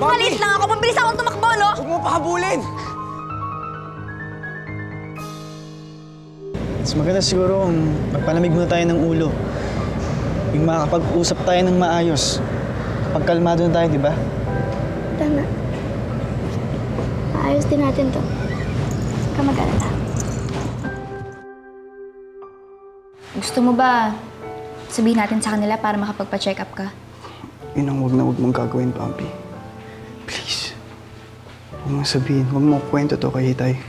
Maliit lang ako. Mabilis akong tumakbo, no? Huwag mo pahabulin! Mas maganda siguro kung magpalamig muna tayo ng ulo. Yung makakapag-usap tayo ng maayos. Kapag kalmado na tayo, di ba? Tama. Maayos din natin to. Huwag ka mag-alala. Gusto mo ba sabihin natin sa kanila para makapagpa-check up ka? Yun ang huwag na huwag mong gagawin, Pampi. Please. Huwag mong sabihin. Huwag mong kwento to kay Hitay.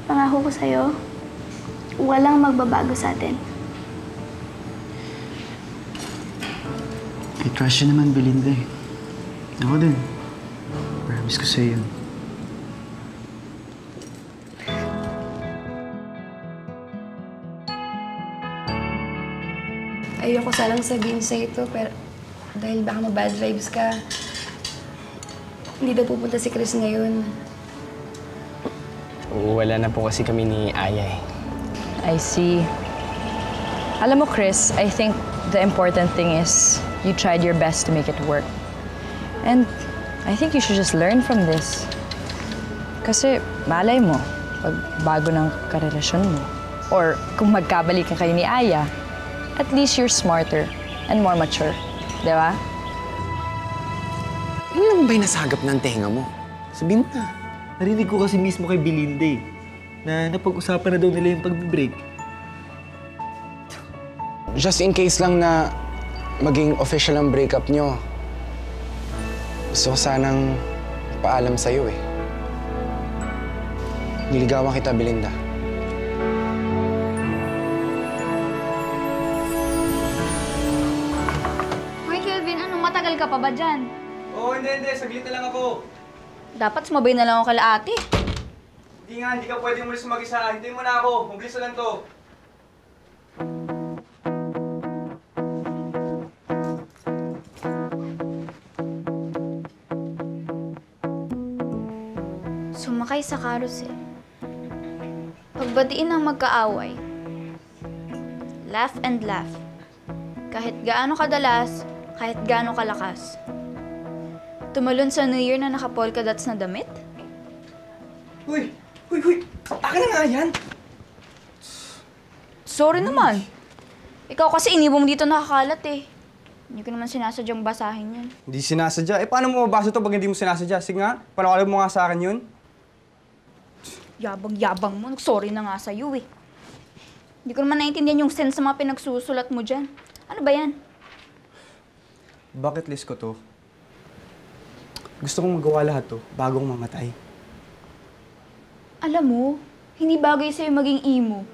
Pangako ko sa'yo, walang magbabago sa atin. I trust you naman, Belinda eh. Ako din. Promise ko sa'yo. Ayoko sanang sabihin sa ito, pero dahil baka ma-bad vibes ka, hindi daw pupunta si Chris ngayon. Wala na po kasi kami ni Aya eh. I see. Alam mo, Chris, I think the important thing is you tried your best to make it work. And I think you should just learn from this. Kasi malay mo, pag bago ng karelasyon mo, or kung magkabalikan kayo ni Aya, at least you're smarter and more mature. Di ba? Ano naman ba yung nasagap ng tenga mo? Sabihin mo na. Narinig ko kasi mismo kay Belinda eh, na napag-usapan na daw nila yung pag-break. Just in case lang na maging official ang breakup nyo, gusto ko sanang paalam sa'yo eh. Niligawan kita, Belinda. Hoy, Kelvin, ano? Matagal ka pa ba dyan? Oo, hindi. Saglit na lang ako. Dapat sumabay na lang ako kala ate. Hindi ka pwedeng umalis mag-isa. Hintayin mo na ako. Mabilis na lang to. Sumakay sa carousel. Pagbatiin ng magkaaway. Laugh and laugh. Kahit gaano kadalas, kahit gaano kalakas. Tumalon sa New Year na naka-polka dots na damit? Huy! Taka na nga yan! Sorry naman. Ikaw kasi iniwan mo dito nakakalat eh. Hindi ko naman sinasadyang basahin yan. Hindi sinasadya. Eh, paano mo mabasa to pag hindi mo sinasadya? Sige nga, panawalag mo nga sa akin yun. Yabang-yabang mo. Sorry na nga sa'yo eh. Hindi ko naman naiintindihan yung sense sa mga pinagsusulat mo dyan. Ano ba yan? Bucket list ko to. Gusto kong magawa lahat to bago kong mamatay. Alam mo, hindi bagay sa'yo maging emo.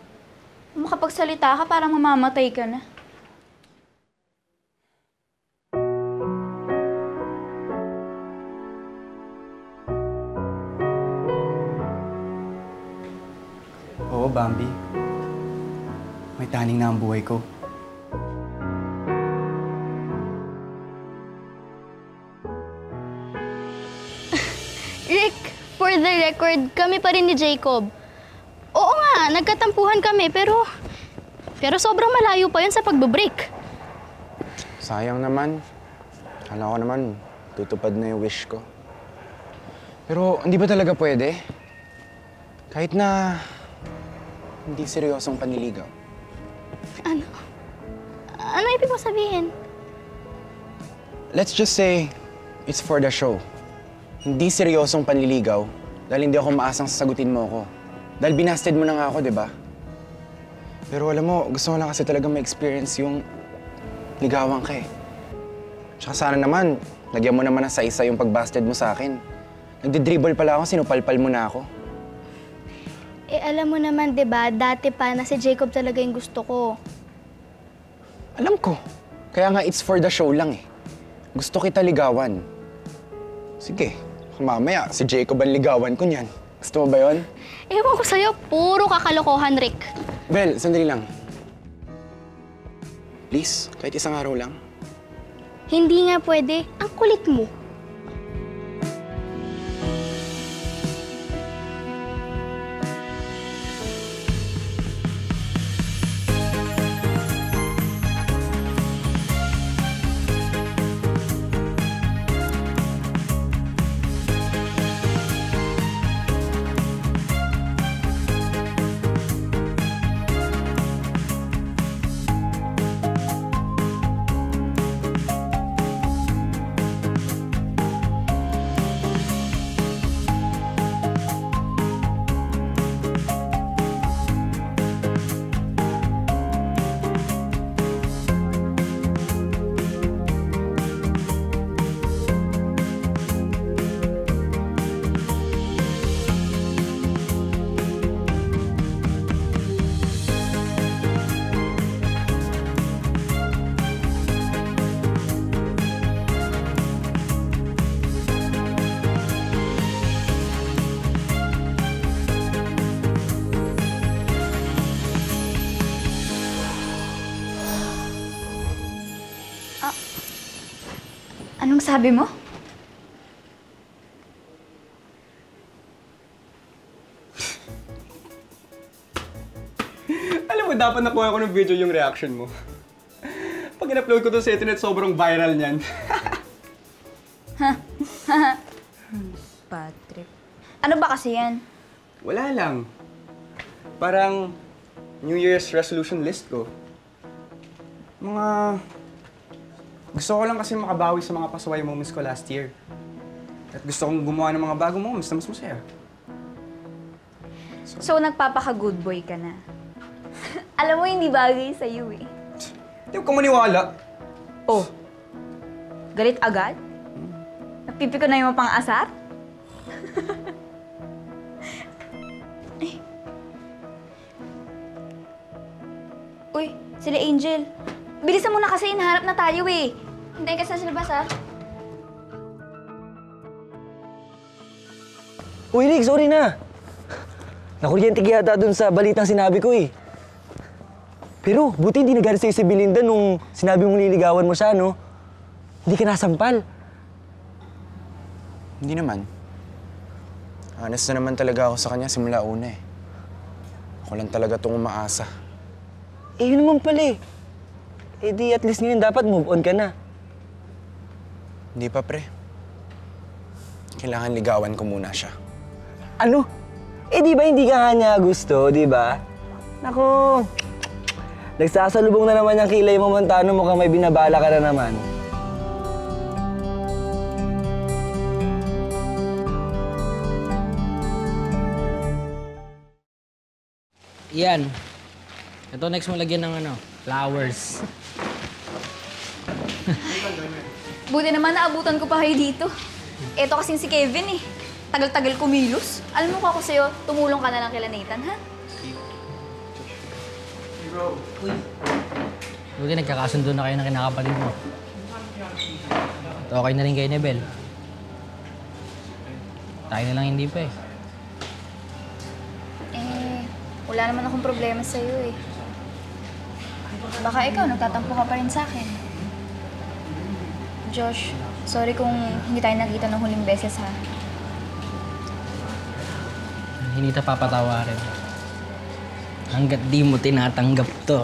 Kung makapagsalita ka, parang mamamatay ka na. Oo, Bambi. May taning na ang buhay ko. Rick, for the record, kami pa rin ni Jacob. Oo nga, nagkatampuhan kami, pero sobrang malayo pa yun sa pagbe-break. Sayang naman. Kala ko naman, tutupad na yung wish ko. Pero hindi ba talaga pwede? Kahit na hindi seryosong panliligaw. Ano? Ano ibig mo sabihin? Let's just say, it's for the show. Hindi seryosong panliligaw dahil hindi ako maasang sasagutin mo ako. Dahil binasted mo na nga ako, di ba? Pero alam mo, gusto ko lang kasi talaga ma-experience yung ligawan ka eh. Tsaka sana naman, lagyan mo naman ng sa-isa yung pagbasted mo sa akin. Nagdi-dribble pala ako, sinupalpal mo na ako. Eh, alam mo naman, di ba, dati pa na si Jacob talaga yung gusto ko. Alam ko. Kaya nga it's for the show lang eh. Gusto kita ligawan. Sige, mamaya si Jacob ang ligawan ko niyan. Gusto mo ba yun? Ewan ko sa'yo, puro kakalokohan, Rick. Bel, sandali lang. Please, kahit isang araw lang. Hindi nga pwede. Ang kulit mo. Anong sabi mo? Alam mo, dapat nakuha ko ng video yung reaction mo. Pag in-upload ko to sa internet, sobrang viral niyan. Patrick. Ano ba kasi yan? Wala lang. Parang New Year's resolution list ko. Gusto ko lang kasi makabawi sa mga pasaway moments ko last year. At gusto kong gumawa ng mga bagong moments na mas masaya. So, nagpapaka-good boy ka na. Alam mo, hindi bagay sa'yo eh. Hindi ko maniwala. Oh, galit agad? Napipiko na yung pang-asar? Uy, sila Angel. Bilisan mo na kasi, hinahanap na tayo eh. Hintayin ka sa labas ha. Uy, Rick, sorry na. Nakuryente ka yata dun sa balitang sinabi ko eh. Pero buti hindi nagalit sa'yo si Belinda nung sinabi mong liligawan mo siya, no? Hindi ka nasampal. Hindi naman. Honest na naman talaga ako sa kanya simula una eh. Ako lang talaga itong umaasa. Eh, yun naman pala eh. Eh di at least ngayon dapat move on ka na. Hindi pa, pre. Kailangan ligawan ko muna siya. Ano? Eh di ba hindi ka nga niya gusto, di ba? Nako, nagsasalubong na naman yung kilay mo, Montano, mukhang may binabala ka na naman. Yan. Ito next mo lagyan ng flowers. Buti naman naabutan ko pa kayo dito. Eto kasing si Kevin eh. Tagal-tagal kumilos. Alam mo ko ako sa'yo, tumulong ka na lang kila Nathan, ha? Buti nagkakasundo na kayo ng kinakapatid mo. At okay na rin kay Nebel. Tayo na lang hindi pa eh. Wala naman akong problema sa'yo eh. Baka ikaw, nagtatampo ka pa rin sa akin. Josh, sorry kung hindi tayo nakita ng huling beses ha. Hindi ta papatawarin. Hanggat di mo tinatanggap to.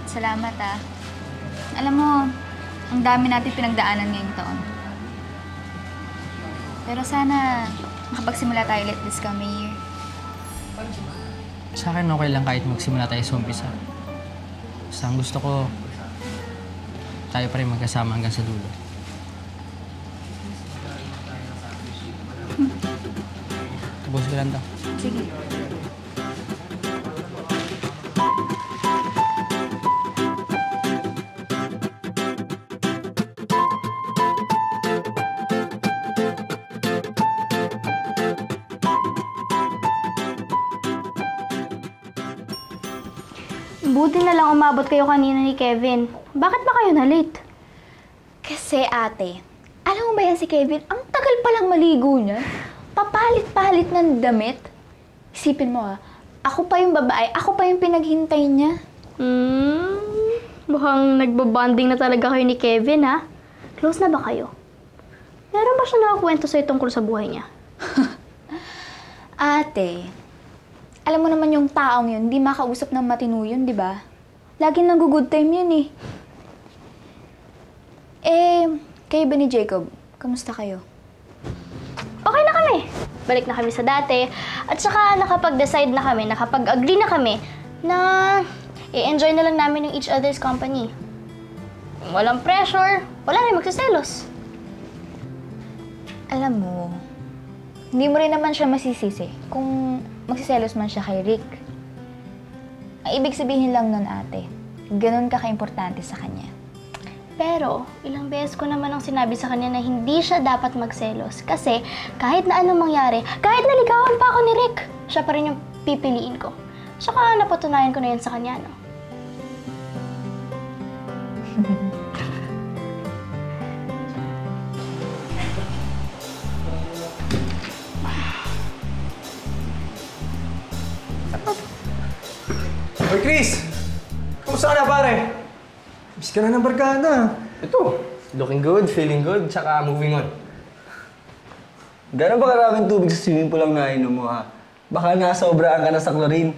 Salamat ah. Alam mo, ang dami natin pinagdaanan ngayong taon. Pero sana makapagsimula tayo ulit this coming year. Sa akin okay lang kahit magsimula tayo sa umpisa. Basta ang gusto ko, tayo pa rin magkasama hanggang sa dulo. Tapos ka lang daw. Sige. Buti na lang umabot kayo kanina ni Kevin. Bakit ba kayo na-late? Kasi ate, alam mo ba yan si Kevin? Ang tagal palang maligo niya. Papalit-palit ng damit. Isipin mo ako pa yung babae, ako pa yung pinaghintay niya. Mukhang nagbabanding na talaga kayo ni Kevin, ha? Close na ba kayo? Meron ba siya nakakwento sa'yo tungkol sa buhay niya? Ate, alam mo naman yung taong yun, hindi makausap ng matino yun, di ba? Laging nag-good time yun eh. Kayo ba ni Jacob? Kamusta kayo? Okay na kami. Balik na kami sa dati. At saka nakapag-decide na kami, nakapag-agree na kami na i-enjoy na lang namin yung each other's company. Walang pressure, wala rin magsiselos. Alam mo, hindi mo rin naman siya masisisi kung magsiselos man siya kay Rick. Ang ibig sabihin lang nun, ate, ganun ka ka-importante sa kanya. Pero, ilang beses ko naman ang sinabi sa kanya na hindi siya dapat magselos. Kasi, kahit na anong mangyari, kahit naligawan pa ako ni Rick, siya pa rin yung pipiliin ko. Saka napatunayan ko na yun sa kanya, no? Hoy, Chris! Kamusta Kumusta ka na, pare? Miss ka na ng barkada. Ito, looking good, feeling good, tsaka moving on. Gano'n ba karaming tubig sa swimming pool ang nainom mo, ha? Baka nasobraan ka na sa chlorine.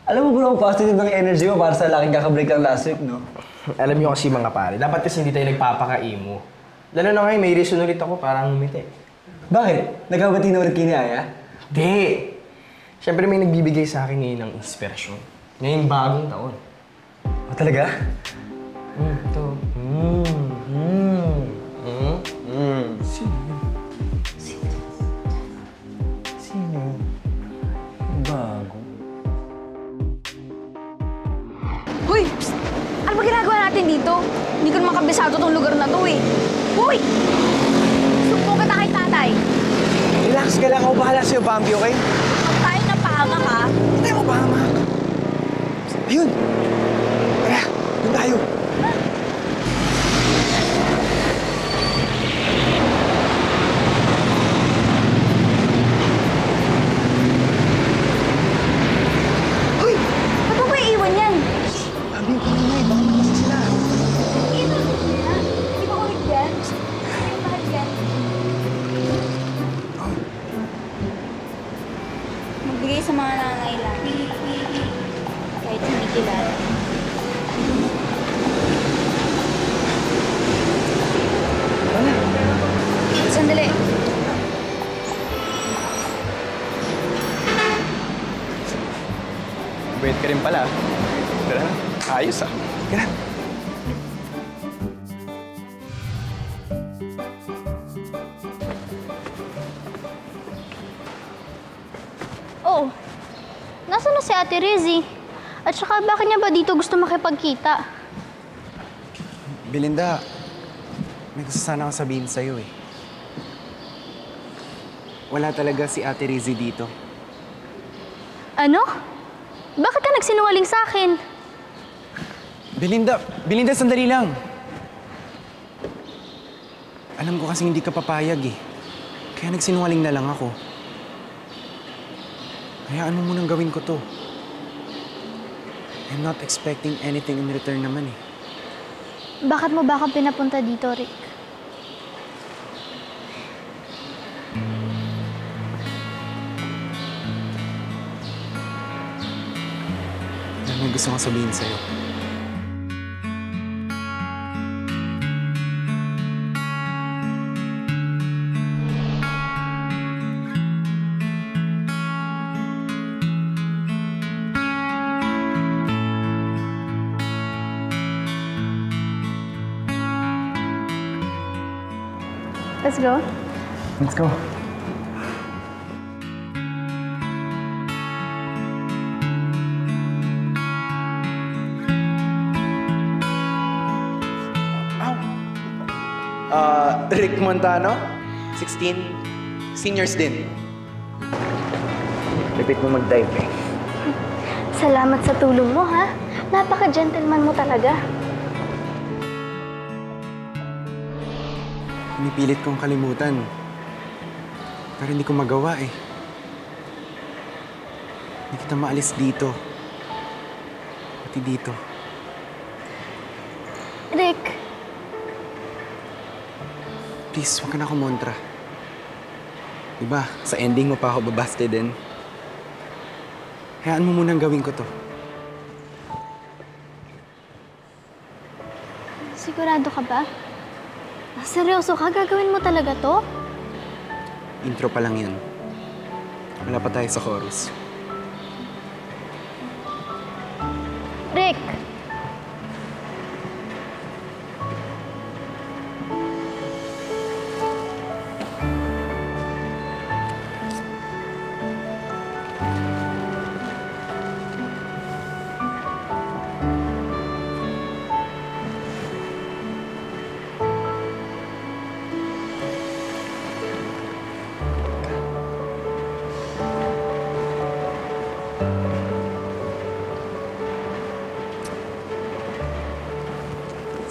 Alam mo bro, ang positive ng energy mo para sa laking kakabreak lang last week, no? Alam niyo kasi mga pare, dapat kasi hindi tayo nagpapaka-emo. Lalo na ngayon, may reason ulit ako para ngumiti. Bakit? Nagkabati na ulit kini Aya? Di! Siyempre may nagbibigay sa akin ngayon ng inspirasyon. Ngayong bagong taon. O talaga? Ito. Sino? Bago. Hoy! Psst! Ano ba ginagawa natin dito? Hindi ko naman kabisado tong lugar na to eh. Hoy! Sumbong kita kay tatay. Relax ka lang. Ako bahala sa'yo, Bambi, okay? Huwag tayo na pahamak ha. Hindi tayo mapahamak. Ayun! Tara, doon tayo. Hoy! Ba't mo ba iiwan yan? Bambi, pangingay. Baka magpasa sila. Ito, hindi ba ulit yan? Hindi ba ulit yan? Magbigay sa mga nangangailangan. Kahit hindi kilala. Sandali. Wait ka rin pala. Tara na. Ayos ah. Tara. Oh, nasaan na si Ate Rizzy? At saka bakit niya ba dito gusto makipagkita? Belinda, may gusto sana akong sabihin sa'yo eh. Wala talaga si Ate Rizzy dito. Ano? Bakit ka nagsinungaling sa akin? Belinda, sandali lang. Alam ko kasi hindi ka papayag eh. Kaya nagsinungaling na lang ako. Hayaan mo munang gawin ko to. I'm not expecting anything in return naman eh. Bakit mo ba ako pinapunta dito, Rick? May gusto kong sabihin sa'yo. Let's go. Let's go. Rick Montano, 16, seniors din. Repeat mo mag-dive eh. Salamat sa tulong mo, ha? Napaka-gentleman mo talaga. Pinipilit kong kalimutan. Pero hindi ko magawa eh. Hindi kita maalis dito. Pati dito. Rick, Please, huwag ka na kumontra. Diba, sa ending mo pa ako babaste din. Hayaan mo munang gawin ko to. sigurado ka ba? Seryoso ka? Gagawin mo talaga to? Intro pa lang yan. Wala pa tayo sa chorus. Rick!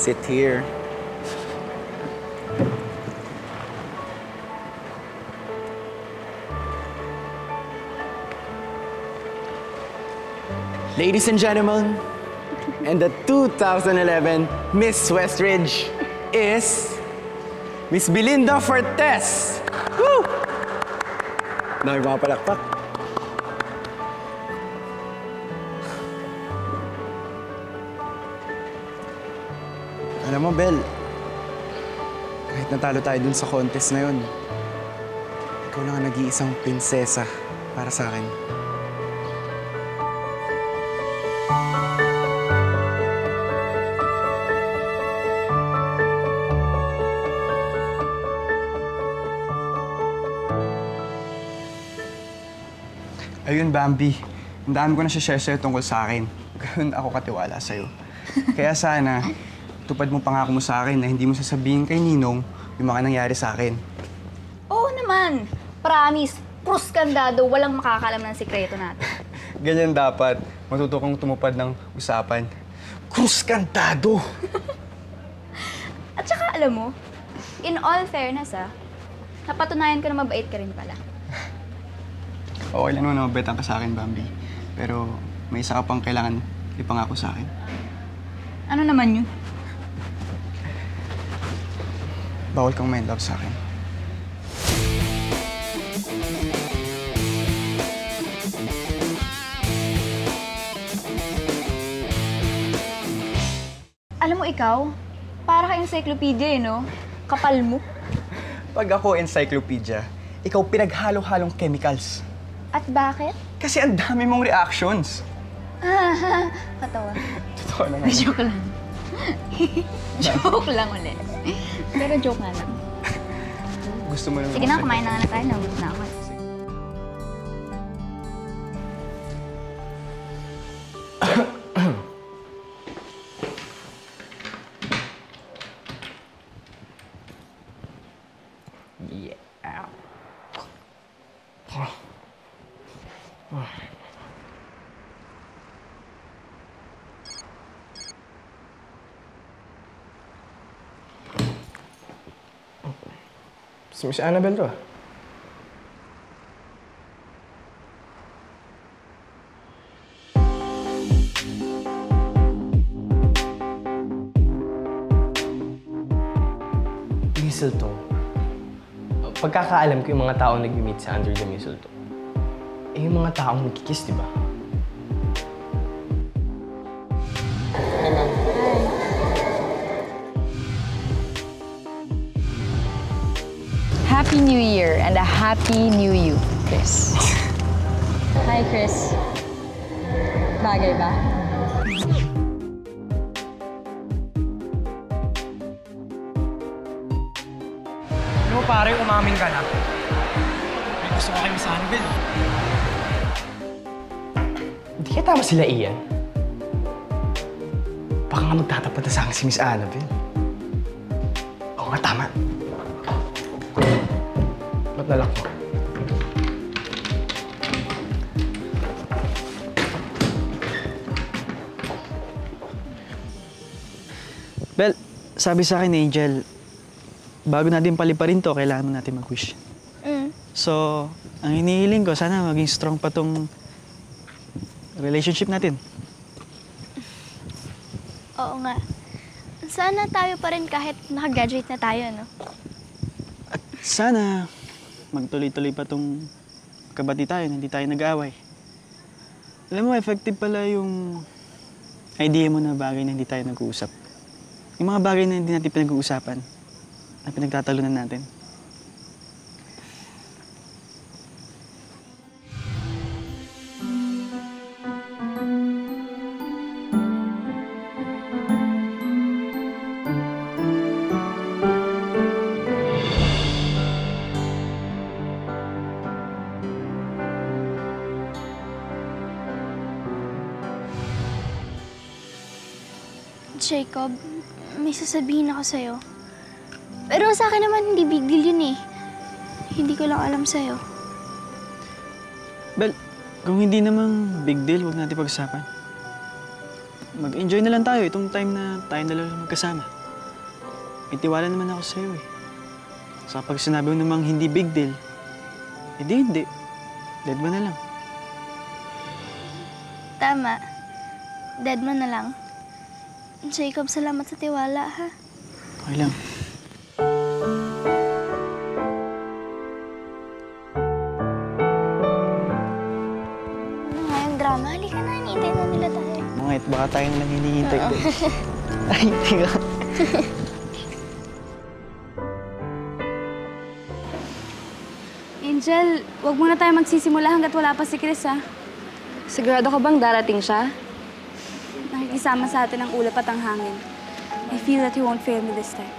Sit here. Ladies and gentlemen, And the 2011 Miss Westridge is Miss Belinda Fortes! Woo! Dami mga palakpak. Alam mo, Bel, kahit natalo tayo dun sa contest na yun, ikaw lang ang nag-iisang prinsesa para sa akin. Ayun, Bambi. Ang dami ko na share sa'yo tungkol sa akin. Ganun ako katiwala sa'yo. Kaya sana, tupad mo pangako mo sa akin na hindi mo sasabihin kay Ninong yung mga nangyari sa akin. Oo naman. Promise. Pruskandado. Walang makakalam ng sikreto natin. Ganyan dapat. Matuto kang tumupad ng usapan. Kruskantado! At saka alam mo, in all fairness napatunayan ko na mabait ka rin pala. Okay lang naman na mabetan ka sa akin, Bambi. Pero may isa ka pang kailangan ipangako sa akin. Ano naman yun? Bawal kang ma-love sa akin. Alam mo ikaw, para ka encyclopedia no? Kapal mo. Pag ako encyclopedia, ikaw pinaghalo-halong chemicals. At bakit? Kasi ang dami mong reactions. Katawa. Totoo naman. Joke lang. Joke lang ulit. Pero joke nga lang. Gusto mo naman. Sige na, kumain na tayo. Naubos na ako. Si Miss Annabelle to. Mistletoe. Pagkakaalam ko yung mga taong nag-meet sa under the mistletoe, eh yung mga taong nagkikiss, di ba? Happy New Year and a Happy New You, Chris. Hi, Chris. Bagay ba? Ano mo pare, umamin ka na? May gusto ko kay Miss Annabelle. Hindi kaya tama sila, Ian. Baka nga magtatapat na sa akin si Miss Annabelle. Oo nga, tama. Ba't nalak mo? Well, sabi sa akin, Angel, bago natin paliparin to, kailangan natin mag-wish. So, ang hinihiling ko, sana maging strong pa tong relationship natin. Oo nga. Sana tayo pa rin kahit nakagraduate na tayo, no? At sana magtuloy-tuloy pa tong kabati tayo, hindi tayo nag-aaway. Alam mo, effective pala yung idea mo na bagay na hindi tayo nag-uusap. Yung mga bagay na hindi natin pinag-uusapan, na pinagtatalunan natin. Jacob, may sasabihin ako sa'yo. Pero sa akin naman, hindi big deal yun eh. Hindi ko lang alam sa'yo. Well, kung hindi namang big deal, huwag natin pag-usapan. Mag-enjoy na lang tayo itong time na tayo na lang magkasama. May tiwala naman ako sa'yo eh. So kapag sinabi mo namang hindi big deal, edi hindi. Dead mo na lang. Tama. Dead mo na lang. Jacob, salamat sa tiwala, ha? Okay lang. Ano nga yung drama? Halika na, hinihintay na nila tayo. Mga baka tayong nang hinihintay ko. Ay, tiga. Angel, wag muna tayo magsisimula hanggat wala pa si Chris, ha? Sigurado ka bang darating siya? Nakikisama sa atin ang ulap at ang hangin. I feel that he won't fail me this time.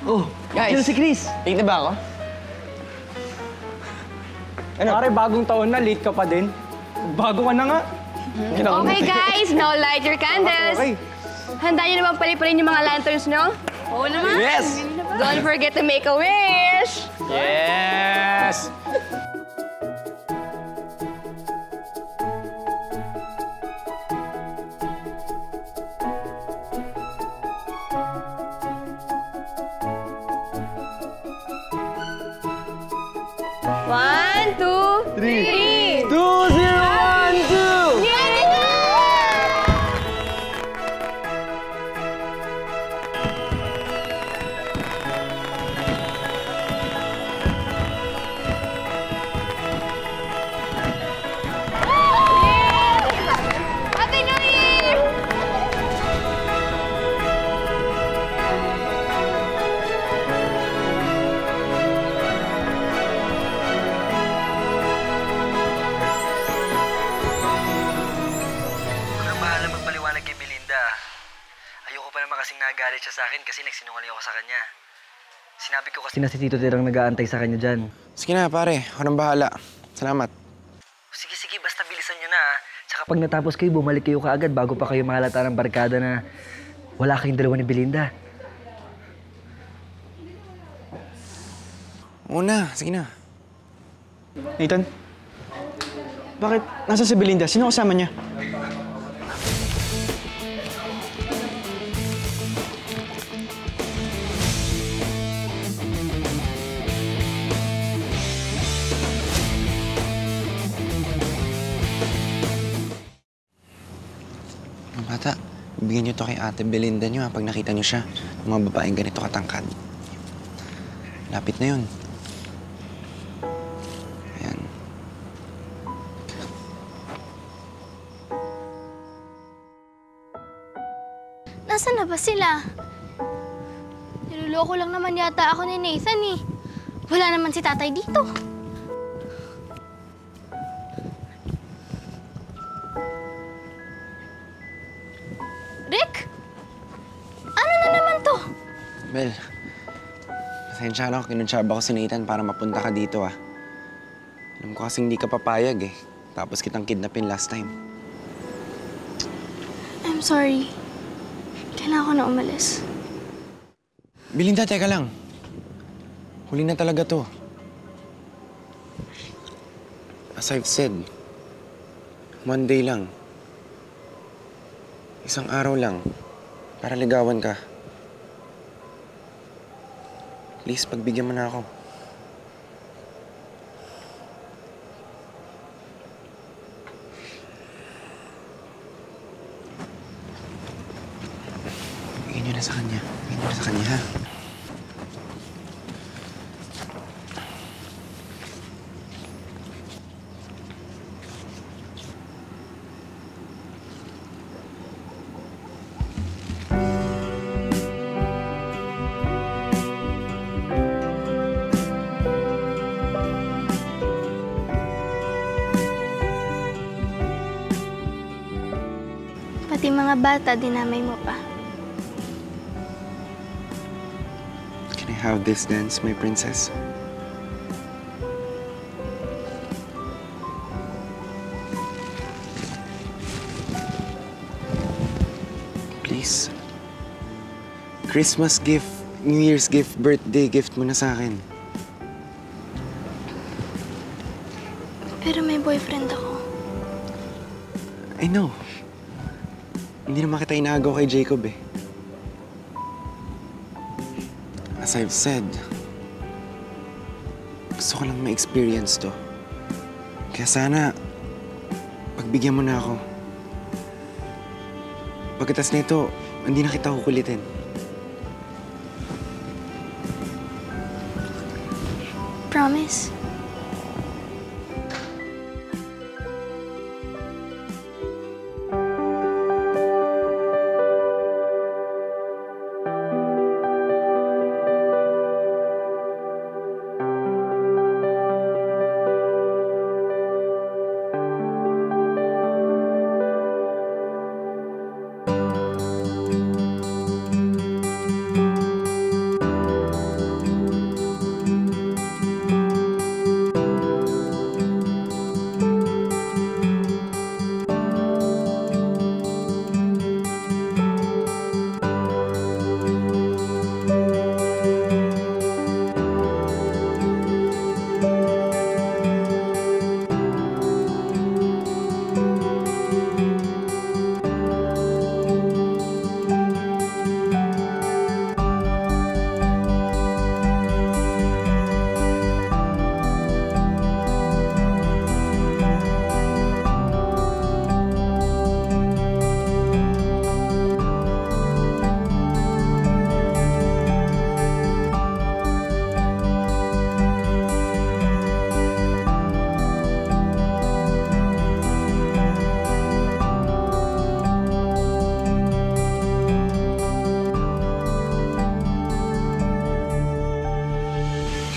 Oh, Guys! si Chris. Late na ba ako? Ano? Pare, bagong taon na, late ka pa din. Bago ka na nga. Okay guys, now light your candles. Okay. Handa niyo naman paliparin yung mga lanterns nyo? Oo naman. Yes! Don't forget to make a wish. Yes! One, two, three. 2, 0, 1, 2! Happy New Year! Pero bahala magpaliwanag kay Belinda. Ayoko pa naman kasing nagalit siya sa akin kasi nagsinungaling ako sa kanya. Sinabi ko kasi na si Tito Tirang nag-aantay sa kanya dyan. Sige na, pare. Ako nang bahala. Salamat. Sige, basta bilisan nyo na. Tsaka pag natapos kayo, bumalik kayo kaagad bago pa kayo mahalata ng barkada na wala kayong dalawa ni Belinda. Una, sige na. Nathan? Bakit? Nasaan si Belinda? Sino kasama niya? Mga bata, bigyan niyo to kay Ate Belinda niyo pag nakita niyo siya. Ng mga babaeng ganito katangkad. Lapit na yun. Ayan. Nasaan na ba sila? Niloloko lang naman yata ako ni Nathan, eh. Wala naman si tatay dito. Rick? Ano na naman to? Bel, pasensya na ako. Kinunsyaba ko si Nathan para mapunta ka dito, ah. Alam ko kasing hindi ka papayag, eh. Tapos kitang kidnapin last time. I'm sorry. Kailangan ko na umalis. Belinda, teka lang. Huli na talaga to. As I've said, one day lang. Isang araw lang. Para ligawan ka. Please, pagbigyan mo na ako. Bigyan niyo na sa kanya. Bigyan niyo na sa kanya, ha? Pati mga bata, dinamay mo pa. Can I have this dance, my princess? Please. Christmas gift, New Year's gift, birthday gift mo na sa akin. Pero may boyfriend ako. I know. Hindi naman kita inaagaw kay Jacob, eh. As I've said, Gusto ko lang ma-experience to. Kaya sana, pagbigyan mo na ako. Pagkatas nito, hindi na kita kukulitin. Promise?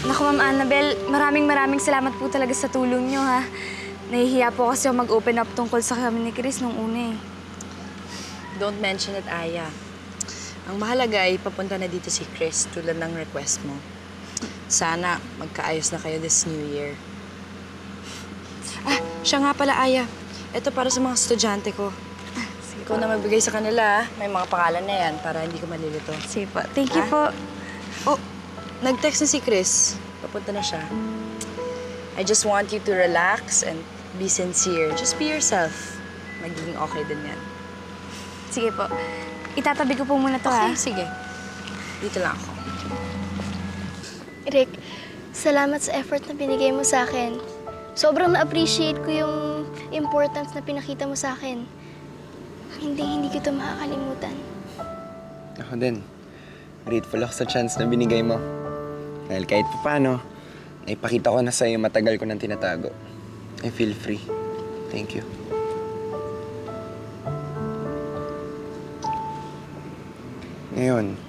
Naku, Ma'am Annabel, maraming salamat po talaga sa tulong niyo, ha. Nahihiya po kasi ako mag-open up tungkol sa kami ni Chris nung una, eh. Don't mention it, Aya. Ang mahalaga ay papunta na dito si Chris tulad ng request mo. Sana magkaayos na kayo this New Year. Ah, siya nga pala, Aya. Ito para sa mga estudyante ko. Ikaw na magbigay sa kanila, may mga pangalan na yan para hindi ko malilito. Sige po. Thank you po. Oh, nag-text na si Chris. Papunta na siya. I just want you to relax and be sincere. Just be yourself. Magiging okay din yan. Sige po. Itatabi ko po muna to, Okay, ha? sige. Dito lang ako. Rick, salamat sa effort na binigay mo sa akin. Sobrang na-appreciate ko yung importance na pinakita mo sa akin. Hindi ko ito makakalimutan. Ako din. Grateful ako sa chance na binigay mo. Dahil kahit paano, naipakita ko na sa'yo matagal ko nang tinatago. I feel free. Thank you. Ngayon,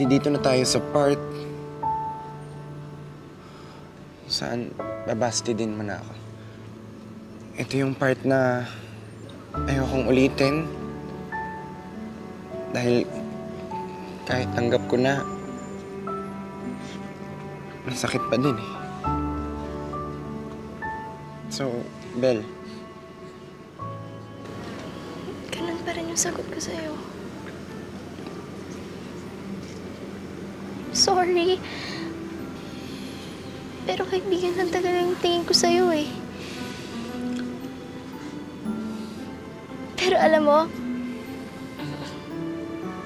dito na tayo sa part saan babastidin mo na ako. Ito yung part na ayokong ulitin dahil kahit tanggap ko na, masakit pa din eh. So, Bel. Ganun pa rin yung sagot ko sa'yo. Sorry. Pero kaibigan lang talaga yung tingin ko sa'yo eh. Pero alam mo,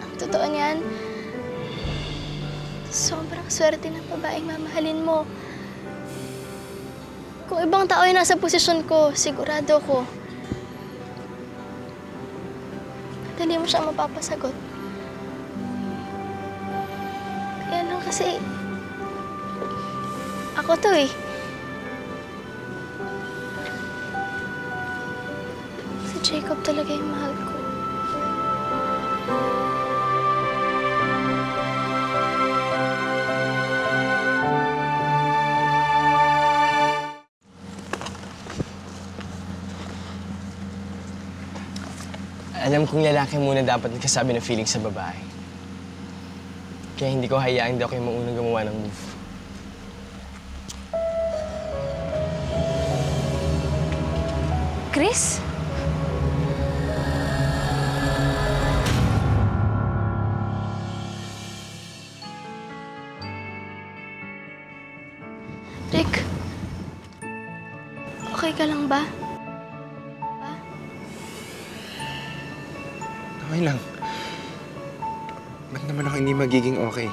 ang totoo niyan, sobrang swerte ng babaeng mamahalin mo. Kung ibang tao yung nasa posisyon ko, sigurado ko, madali mo siya mapapasagot. Kaya lang kasi, ako to eh. Si Jacob talaga yung mahal ko. Alam kong lalaki muna dapat nagkasabi ng feeling sa babae. Kaya hindi ko hayaan hindi ako yung maunang gumawa ng move. Chris? Rick, okay ka lang ba? Okay lang. Ba't naman ako hindi magiging okay?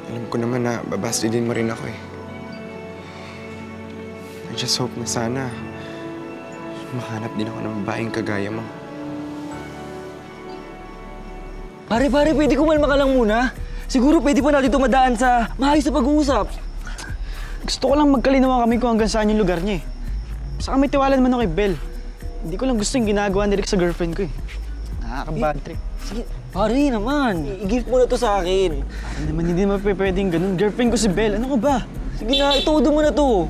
Alam ko naman na babastidin mo rin ako eh. I just hope na sana makahanap din ako ng babaeng kagaya mo. Pare, pwede kumalma ka lang muna. Siguro pwede pa natin tumadaan sa maayos na pag-uusap. Gusto ko lang magkalinawan kami kung hanggang saan yung lugar niya eh. Saka may tiwala naman ako kay Belle. Hindi ko lang gusto yung ginagawa ni Rick sa girlfriend ko eh. Nakaka-bad trip. Sige, pare naman. I-gift mo na to sa akin. Hindi naman pwedeng ganun. Girlfriend ko si Belle. Ano ka ba? Sige na, itudo mo na to.